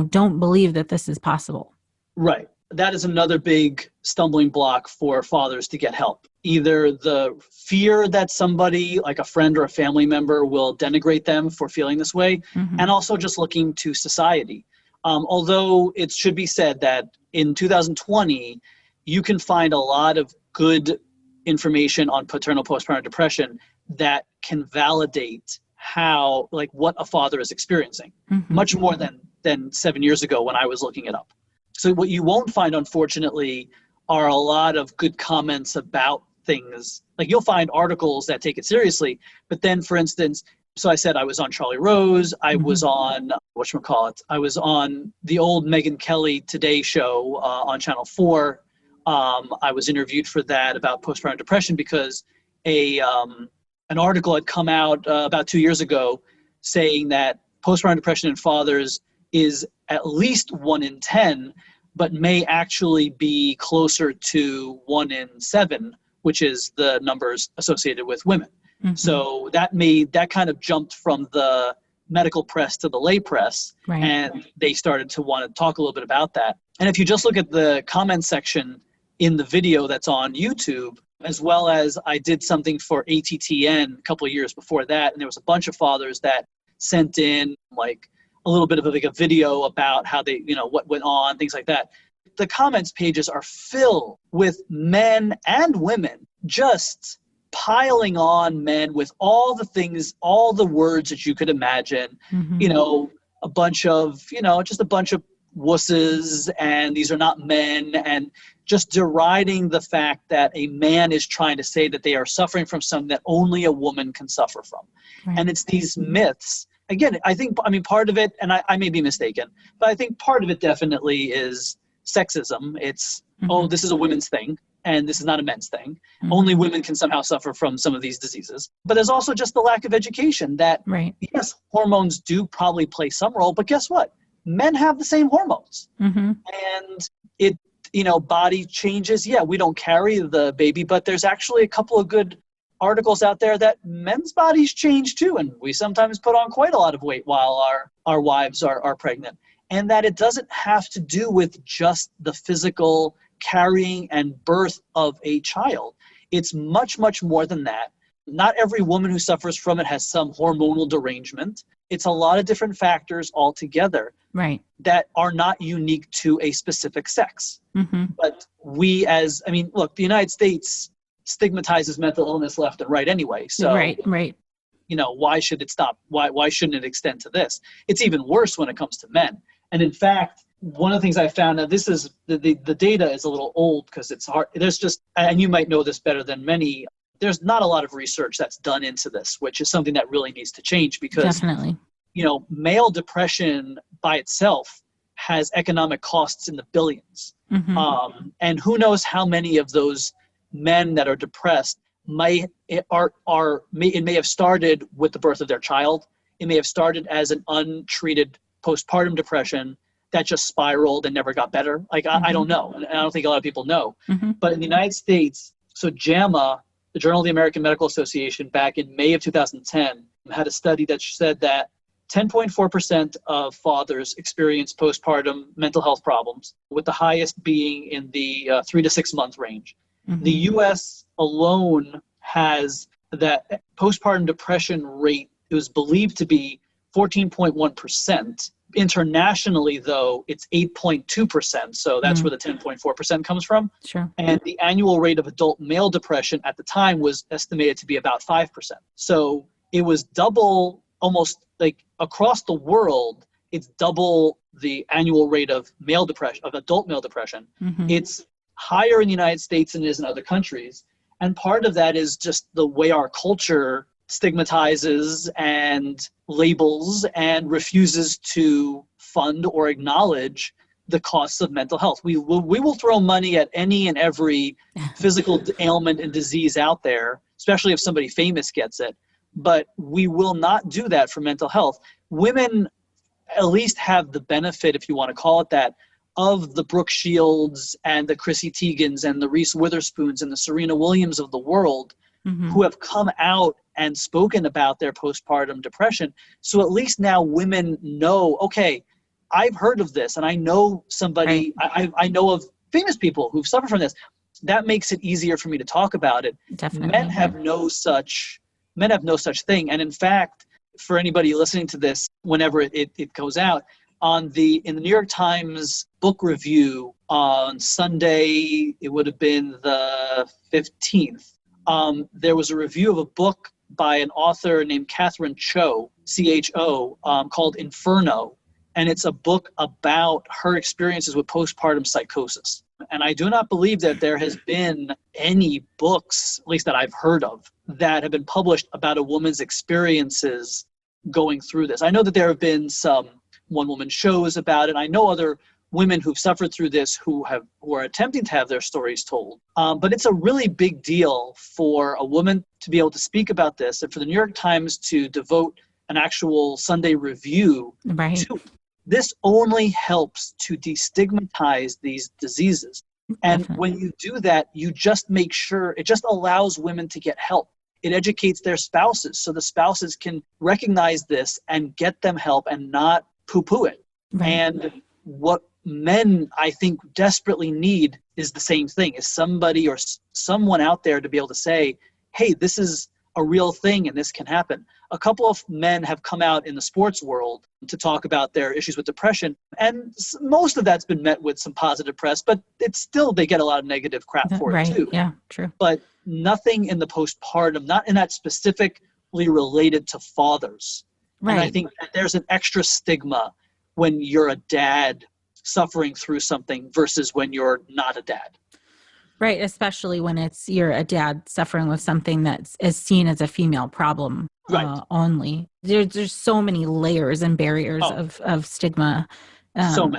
don't believe that this is possible? Right. That is another big stumbling block for fathers to get help. Either the fear that somebody, like a friend or a family member, will denigrate them for feeling this way, and also just looking to society. Although it should be said that in 2020, you can find a lot of good information on paternal postpartum depression that can validate what a father is experiencing, much more than 7 years ago when I was looking it up. So what you won't find, unfortunately, are a lot of good comments about things. Like you'll find articles that take it seriously, but then, for instance, so I said I was on Charlie Rose, I was on, whatchamacallit, I was on the old Megyn Kelly Today show on Channel 4. I was interviewed for that about postpartum depression because an article had come out about 2 years ago saying that postpartum depression in fathers is at least 1 in 10, but may actually be closer to 1 in 7, which is the numbers associated with women. So that kind of jumped from the medical press to the lay press, and they started to want to talk a little bit about that. And if you just look at the comment section in the video that's on YouTube, as well as I did something for ATTN a couple of years before that, and there was a bunch of fathers that sent in like a little bit of a video about how they, what went on, things like that. The comments pages are filled with men and women just piling on men with all the things, all the words that you could imagine, a bunch of, just a bunch of wusses, and these are not men, and just deriding the fact that a man is trying to say that they are suffering from something that only a woman can suffer from. And it's these myths. Again, I think, part of it, and I may be mistaken, but I think part of it definitely is sexism. It's, oh, this is a women's thing, and this is not a men's thing. Only women can somehow suffer from some of these diseases. But there's also just the lack of education that, yes, hormones do probably play some role, but guess what? Men have the same hormones. And it, body changes. Yeah, we don't carry the baby, but there's actually a couple of good articles out there that men's bodies change too. And we sometimes put on quite a lot of weight while our wives are pregnant. And that it doesn't have to do with just the physical carrying and birth of a child. It's much, much more than that. Not every woman who suffers from it has some hormonal derangement. It's a lot of different factors altogether that are not unique to a specific sex. But we look, the United States stigmatizes mental illness left and right anyway. So, why should it stop? Why shouldn't it extend to this? It's even worse when it comes to men. And in fact, one of the things I found, now this is, the data is a little old because it's hard. There's just, and you might know this better than many, there's not a lot of research that's done into this, which is something that really needs to change because, male depression by itself has economic costs in the billions. And who knows how many of those men that are depressed it may have started with the birth of their child. It may have started as an untreated postpartum depression that just spiraled and never got better. Like, I don't know. And I don't think a lot of people know. But in the United States, so JAMA, the Journal of the American Medical Association, back in May of 2010, had a study that said that 10.4% of fathers experience postpartum mental health problems, with the highest being in the 3 to 6 month range. The U.S. alone has that postpartum depression rate. It was believed to be 14.1%. Internationally, though, it's 8.2%. So that's where the 10.4% comes from. And the annual rate of adult male depression at the time was estimated to be about 5%. So it was double, almost like across the world, it's double the annual rate of male depression, of adult male depression. It's higher in the United States than it is in other countries. And part of that is just the way our culture stigmatizes and labels and refuses to fund or acknowledge the costs of mental health. We will throw money at any and every physical ailment and disease out there, especially if somebody famous gets it, but we will not do that for mental health. Women at least have the benefit, if you want to call it that, of the Brooke Shields and the Chrissy Teigens and the Reese Witherspoons and the Serena Williams of the world, who have come out and spoken about their postpartum depression. So at least now women know, okay, I've heard of this and I know somebody, I know of famous people who've suffered from this. That makes it easier for me to talk about it. Men have no such thing. And in fact, for anybody listening to this, whenever it goes out, in the New York Times book review on Sunday, it would have been the 15th, there was a review of a book by an author named Catherine Cho, C-H-O, called Inferno. And it's a book about her experiences with postpartum psychosis. And I do not believe that there has been any books, at least that I've heard of, that have been published about a woman's experiences going through this. I know that there have been some one-woman shows about it. I know other women who've suffered through this who are attempting to have their stories told. But it's a really big deal for a woman to be able to speak about this, and for the New York Times to devote an actual Sunday review to it. This only helps to destigmatize these diseases. And when you do that, you just make sure, it just allows women to get help. It educates their spouses so the spouses can recognize this and get them help and not poo-poo it. And what men, I think, desperately need is the same thing, is somebody or someone out there to be able to say, hey, this is a real thing and this can happen. A couple of men have come out in the sports world to talk about their issues with depression, and most of that's been met with some positive press, but it's still, they get a lot of negative crap for it too. Yeah, true. But nothing in the postpartum, not in that specifically related to fathers. And I think that there's an extra stigma when you're a dad suffering through something versus when you're not a dad. Right, especially when you're a dad suffering with something that is seen as a female problem only. There's so many layers and barriers of stigma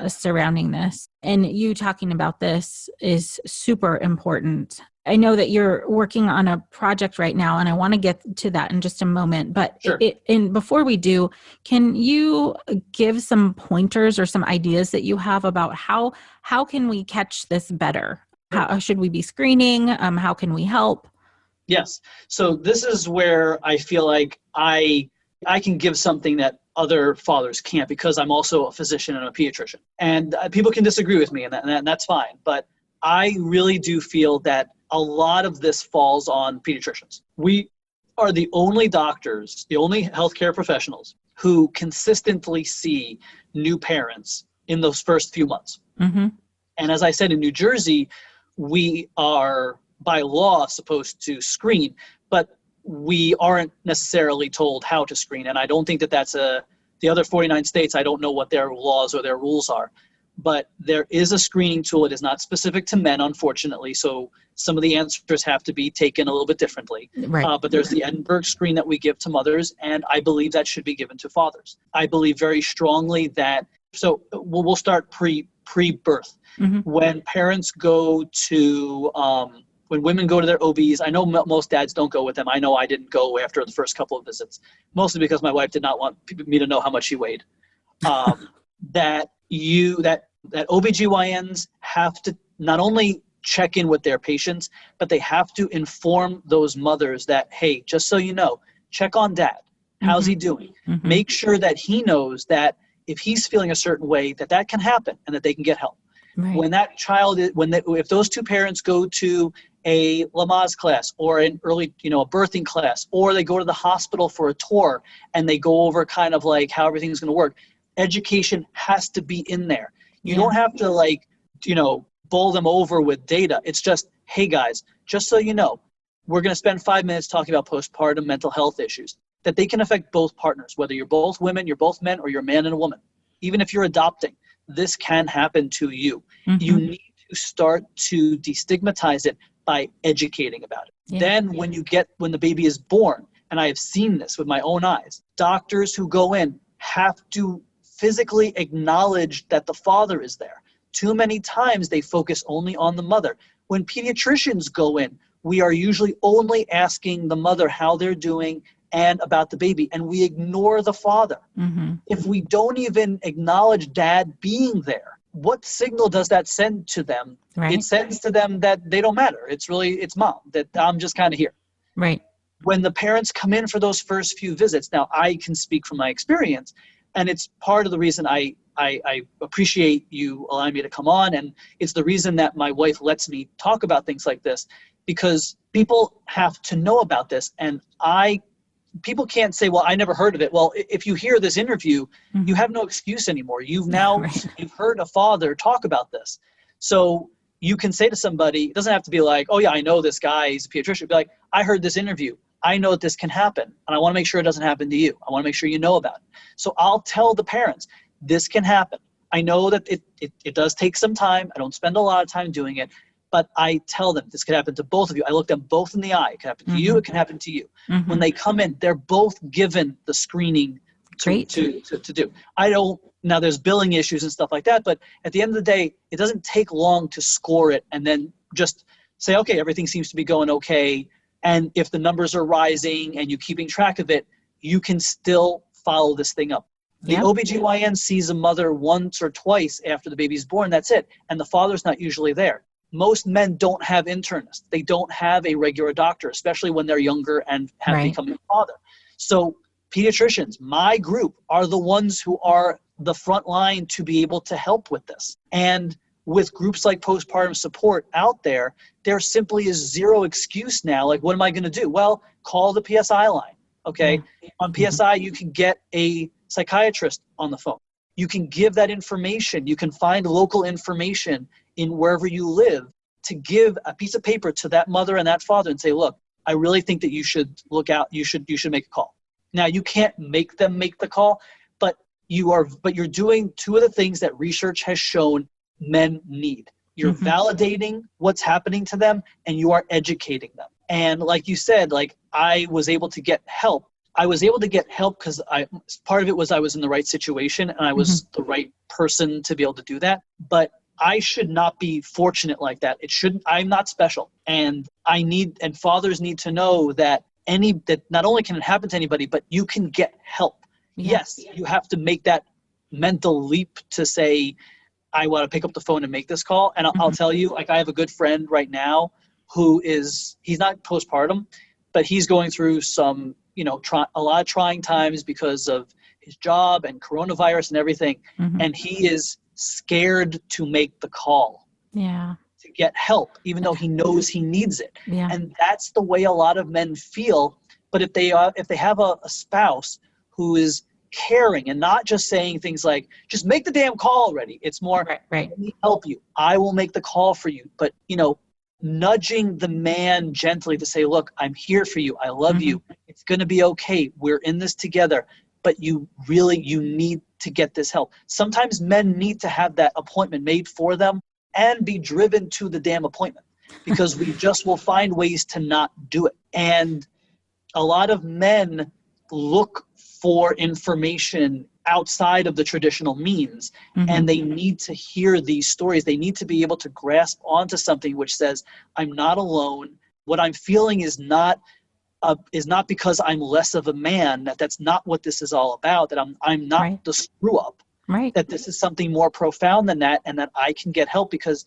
surrounding this. And you talking about this is super important. I know that you're working on a project right now, and I want to get to that in just a moment. But before we do, can you give some pointers or some ideas that you have about how can we catch this better? How should we be screening? How can we help? Yes. So this is where I feel like I can give something that other fathers can't, because I'm also a physician and a pediatrician. And people can disagree with me, and that's fine. But I really do feel that a lot of this falls on pediatricians. We are the only doctors, the only healthcare professionals who consistently see new parents in those first few months. Mm-hmm. And as I said, in New Jersey, we are by law supposed to screen, but we aren't necessarily told how to screen. And I don't think that that's the other 49 states, I don't know what their laws or their rules are. But there is a screening tool. It is not specific to men, unfortunately. So some of the answers have to be taken a little bit differently. But there's the Edinburgh screen that we give to mothers, and I believe that should be given to fathers. I believe very strongly that, so we'll start pre-birth. Mm-hmm. When parents go to, when women go to their OBs, I know most dads don't go with them. I know I didn't go after the first couple of visits, mostly because my wife did not want me to know how much she weighed. That OBGYNs have to not only check in with their patients, but they have to inform those mothers that, hey, just so you know, check on dad. How's he doing? Mm-hmm. Make sure that he knows that if he's feeling a certain way, that can happen and that they can get help. Right. When that child, if those two parents go to a Lamaze class or an early, a birthing class, or they go to the hospital for a tour and they go over kind of like how everything's going to work, education has to be in there. You don't have to bowl them over with data. It's just, hey guys, just so you know, we're going to spend 5 minutes talking about postpartum mental health issues, that they can affect both partners, whether you're both women, you're both men, or you're a man and a woman. Even if you're adopting, this can happen to you. Mm-hmm. You need to start to destigmatize it by educating about it. Yeah. Then when the baby is born, and I have seen this with my own eyes, doctors who go in have to physically acknowledge that the father is there. Too many times they focus only on the mother. When pediatricians go in, we are usually only asking the mother how they're doing and about the baby, and we ignore the father. Mm-hmm. If we don't even acknowledge dad being there, what signal does that send to them? Right. It sends to them that they don't matter. It's mom, that I'm just kind of here. Right. When the parents come in for those first few visits, now I can speak from my experience, and it's part of the reason I appreciate you allowing me to come on, and it's the reason that my wife lets me talk about things like this, because people have to know about this, and people can't say, well, I never heard of it. Well, if you hear this interview, mm-hmm. you have no excuse anymore. You've heard a father talk about this. So you can say to somebody, it doesn't have to be like, oh yeah, I know this guy, he's a pediatrician. Be like, I heard this interview. I know that this can happen, and I want to make sure it doesn't happen to you. I want to make sure you know about it. So I'll tell the parents, this can happen. I know that it does take some time. I don't spend a lot of time doing it, but I tell them this could happen to both of you. I look them both in the eye. It can happen to you. It can happen to you. When they come in, they're both given the screening to do. Now there's billing issues and stuff like that, but at the end of the day, it doesn't take long to score it and then just say, okay, everything seems to be going okay. And if the numbers are rising and you're keeping track of it, you can still follow this thing up. The OBGYN sees a mother once or twice after the baby's born, that's it. And the father's not usually there. Most men don't have internists. They don't have a regular doctor, especially when they're younger and have become a father. So pediatricians, my group, are the ones who are the front line to be able to help with this. And with groups like Postpartum Support out there, there simply is zero excuse now. Like, what am I going to do? Well, call the PSI line. Okay. On PSI, you can get a psychiatrist on the phone. You can give that information. You can find local information in wherever you live to give a piece of paper to that mother and that father and say, look, I really think that you should look out. You should make a call. Now, you can't make them make the call, but you're doing two of the things that research has shown men need. You're validating what's happening to them, and you are educating them. And like you said, like, I was able to get help. I was able to get help because part of it was I was in the right situation and I was the right person to be able to do that. But I should not be fortunate like that. I'm not special. And fathers need to know that not only can it happen to anybody, but you can get help. Yes, you have to make that mental leap to say, I want to pick up the phone and make this call. And I'll tell you, like, I have a good friend right now he's not postpartum, but he's going through some, a lot of trying times because of his job and coronavirus and everything. And he is scared to make the call to get help, even though he knows he needs it. And that's the way a lot of men feel. But if they have a spouse who is caring and not just saying things like, just make the damn call already. It's more, let me help you. I will make the call for you. But, nudging the man gently to say, look, I'm here for you. I love you. It's going to be okay. We're in this together. But you need to get this help. Sometimes men need to have that appointment made for them and be driven to the damn appointment because we just will find ways to not do it. And a lot of men look for information outside of the traditional means, and they need to hear these stories. They need to be able to grasp onto something which says, I'm not alone. What I'm feeling is not because I'm less of a man. That's not what this is all about. That I'm not the screw up. That this is something more profound than that, and that I can get help, because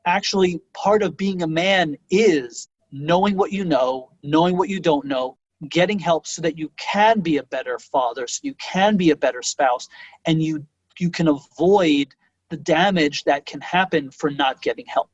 actually part of being a man is knowing what you know, knowing what you don't know, getting help so that you can be a better father, so you can be a better spouse, and you can avoid the damage that can happen for not getting help.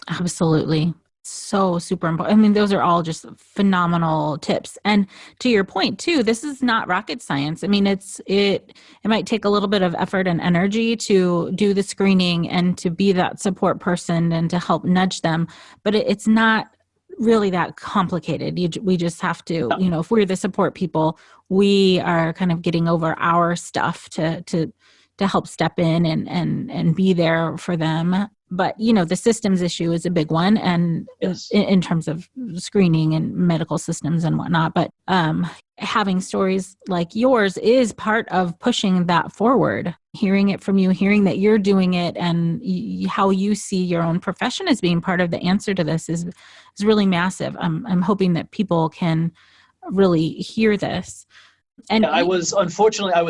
Absolutely. So super important. I mean, those are all just phenomenal tips. And to your point too, this is not rocket science. I mean, it might take a little bit of effort and energy to do the screening and to be that support person and to help nudge them, but it's not really that complicated. We just have to, if we're the support people, we are kind of getting over our stuff to help step in and be there for them. But, the systems issue is a big one, and in terms of screening and medical systems and whatnot. But having stories like yours is part of pushing that forward. Hearing it from you, hearing that you're doing it, and how you see your own profession as being part of the answer to this is really massive. I'm hoping that people can really hear this. And I was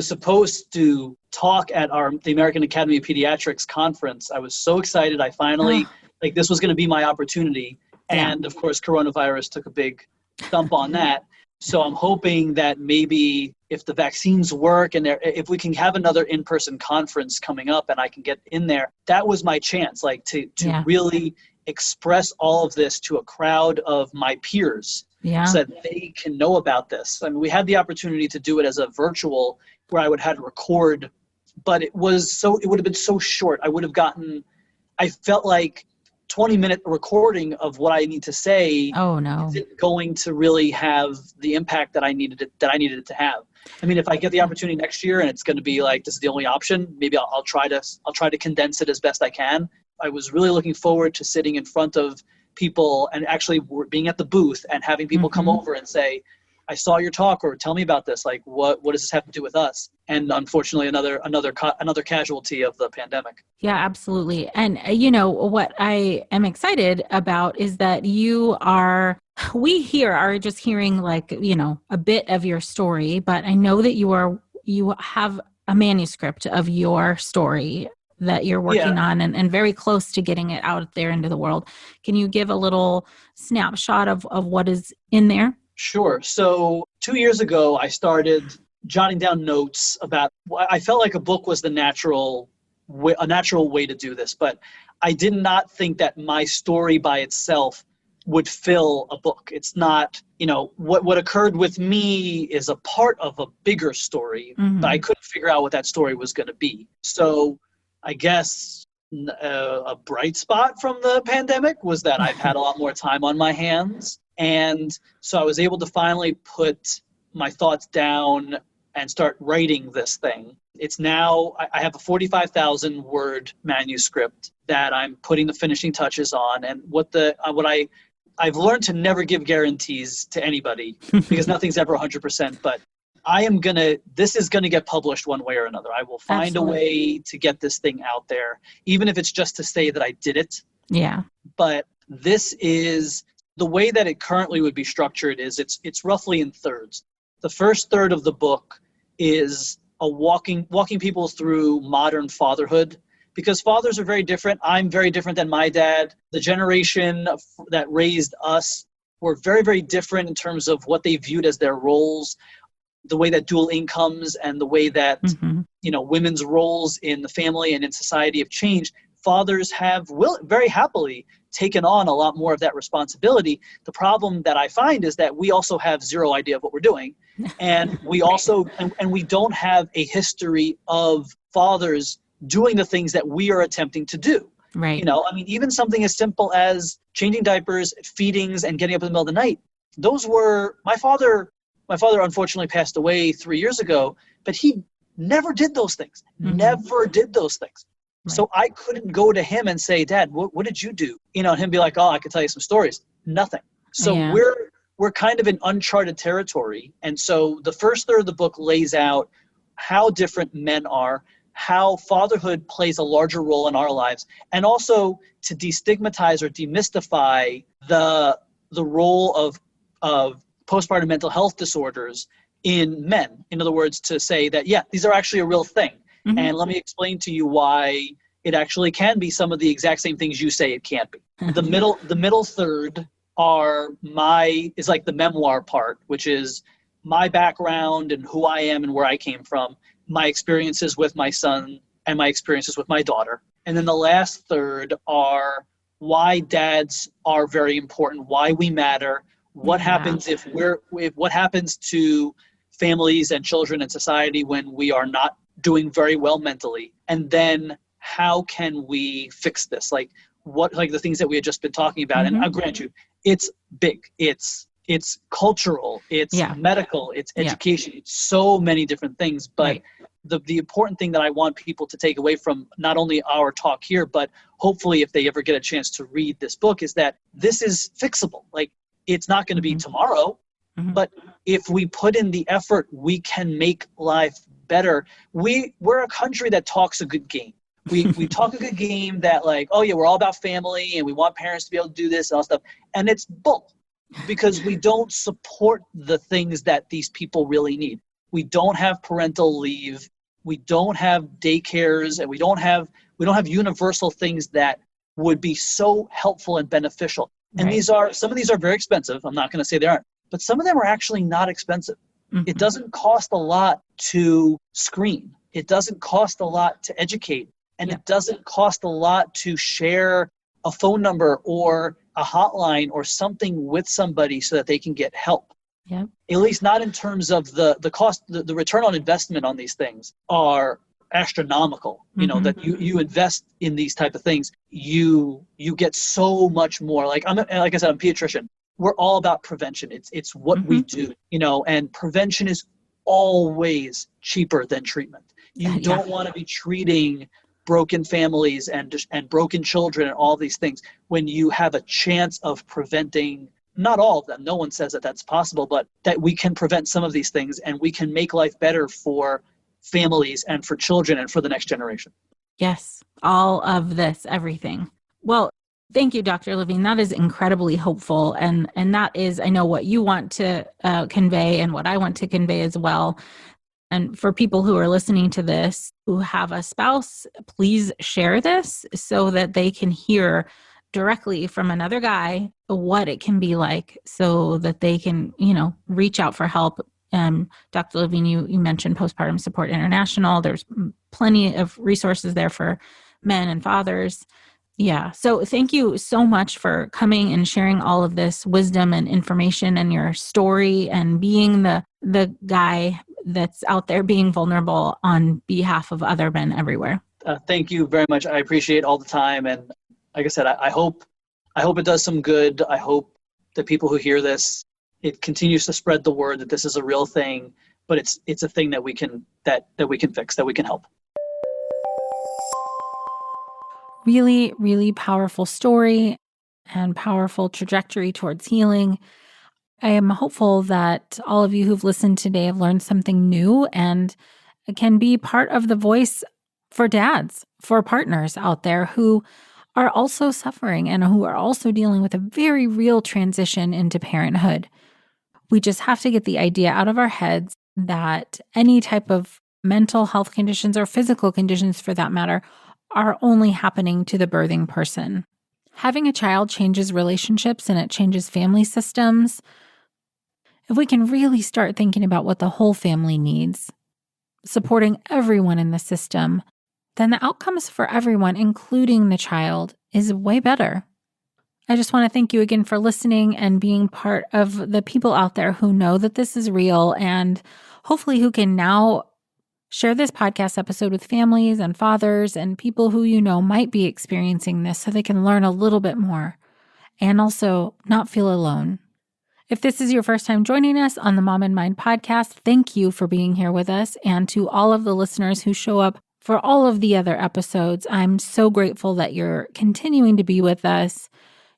supposed to talk at the American Academy of Pediatrics conference. I was so excited. I finally, this was going to be my opportunity. And of course, coronavirus took a big dump on that. So I'm hoping that maybe if the vaccines work and if we can have another in-person conference coming up and I can get in there, that was my chance, to really express all of this to a crowd of my peers. So that they can know about this. I mean, we had the opportunity to do it as a virtual where I would have to record, but it would have been so short. I felt like 20-minute recording of what I need to say isn't going to really have the impact that I needed it to have. I mean, if I get the opportunity next year and it's going to be like, this is the only option, maybe I'll try to condense it as best I can. I was really looking forward to sitting in front of people and actually being at the booth and having people come over and say, I saw your talk, or tell me about this. Like, what does this have to do with us? And unfortunately, another casualty of the pandemic. Yeah, absolutely. And what I am excited about is that we here are just hearing like, a bit of your story, but I know that you have a manuscript of your story that you're working on and very close to getting it out there into the world. Can you give a little snapshot of what is in there? Sure. So 2 years ago, I started jotting down notes about, I felt like a book was a natural way to do this, but I did not think that my story by itself would fill a book. It's not, what occurred with me is a part of a bigger story, but I couldn't figure out what that story was going to be. So I guess a bright spot from the pandemic was that I've had a lot more time on my hands. And so I was able to finally put my thoughts down and start writing this thing. It's now, I have a 45,000 word manuscript that I'm putting the finishing touches on. And I've learned to never give guarantees to anybody because nothing's ever 100%, but this is going to get published one way or another. I will find a way to get this thing out there, even if it's just to say that I did it. Yeah. But this is, the way that it currently would be structured is it's roughly in thirds. The first third of the book is walking people through modern fatherhood, because fathers are very different. I'm very different than my dad. The generation that raised us were very, very different in terms of what they viewed as their roles, the way that dual incomes and the way that women's roles in the family and in society have changed. Fathers have very happily taken on a lot more of that responsibility. The problem that I find is that we also have zero idea of what we're doing. And we also, and we don't have a history of fathers doing the things that we are attempting to do. Right. Even something as simple as changing diapers, feedings, and getting up in the middle of the night. Those were, my father unfortunately passed away 3 years ago, but he never did those things. Never did those things. Right. So I couldn't go to him and say, Dad, what did you do? And him be like, oh, I could tell you some stories. Nothing. So we're kind of in uncharted territory. And so the first third of the book lays out how different men are, how fatherhood plays a larger role in our lives, and also to destigmatize or demystify the role of postpartum mental health disorders in men. In other words, to say that, these are actually a real thing. And let me explain to you why it actually can be some of the exact same things you say it can't be. The middle third is like the memoir part, which is my background and who I am and where I came from, my experiences with my son and my experiences with my daughter. And then the last third are why dads are very important, why we matter, what happens what happens to families and children and society when we are not doing very well mentally, and then how can we fix this? Like the things that we had just been talking about. And I'll grant you, it's big. It's cultural. It's medical. It's education. It's so many different things. But the important thing that I want people to take away from not only our talk here, but hopefully if they ever get a chance to read this book, is that this is fixable. Like, it's not going to be tomorrow, but if we put in the effort, we can make life better. We're a country that talks a good game. We talk a good game that, like, oh yeah, we're all about family and we want parents to be able to do this and all stuff. And it's bull, because we don't support the things that these people really need. We don't have parental leave. We don't have daycares, and we don't have universal things that would be so helpful and beneficial. And some of these are very expensive. I'm not going to say they aren't, but some of them are actually not expensive. It doesn't cost a lot to screen. It doesn't cost a lot to educate. And it doesn't cost a lot to share a phone number or a hotline or something with somebody so that they can get help. Yeah. At least not in terms of the cost, the return on investment on these things are astronomical. You know, that you invest in these type of things, you get so much more. Like I said, I'm a pediatrician. We're all about prevention. It's what we do, and prevention is always cheaper than treatment. You don't want to be treating broken families and broken children and all these things when you have a chance of preventing, not all of them, no one says that that's possible, but that we can prevent some of these things and we can make life better for families and for children and for the next generation. Yes, all of this, everything. Well, thank you, Dr. Levine. That is incredibly hopeful. And that is, I know what you want to convey and what I want to convey as well. And for people who are listening to this, who have a spouse, please share this so that they can hear directly from another guy what it can be like so that they can, reach out for help. Dr. Levine, you mentioned Postpartum Support International. There's plenty of resources there for men and fathers. Yeah. So thank you so much for coming and sharing all of this wisdom and information and your story and being the guy that's out there being vulnerable on behalf of other men everywhere. Thank you very much. I appreciate all the time. And like I said, I hope it does some good. I hope that people who hear this, it continues to spread the word that this is a real thing, but it's a thing that we can fix, that we can help. Really, really powerful story and powerful trajectory towards healing. I am hopeful that all of you who've listened today have learned something new and can be part of the voice for dads, for partners out there who are also suffering and who are also dealing with a very real transition into parenthood. We just have to get the idea out of our heads that any type of mental health conditions or physical conditions for that matter are only happening to the birthing person. Having a child changes relationships and it changes family systems. If we can really start thinking about what the whole family needs, supporting everyone in the system, then the outcomes for everyone, including the child, is way better. I just want to thank you again for listening and being part of the people out there who know that this is real and hopefully who can now share this podcast episode with families and fathers and people who might be experiencing this so they can learn a little bit more and also not feel alone. If this is your first time joining us on the Mom and Mind podcast, thank you for being here with us. And to all of the listeners who show up for all of the other episodes, I'm so grateful that you're continuing to be with us,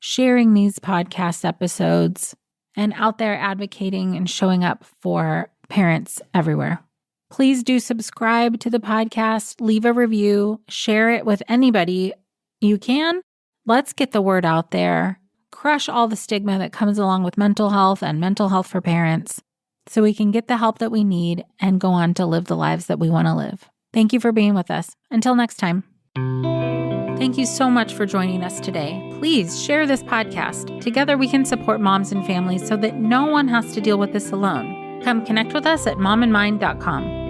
sharing these podcast episodes, and out there advocating and showing up for parents everywhere. Please do subscribe to the podcast, leave a review, share it with anybody you can. Let's get the word out there. Crush all the stigma that comes along with mental health and mental health for parents so we can get the help that we need and go on to live the lives that we want to live. Thank you for being with us. Until next time. Thank you so much for joining us today. Please share this podcast. Together we can support moms and families so that no one has to deal with this alone. Come connect with us at momandmind.com.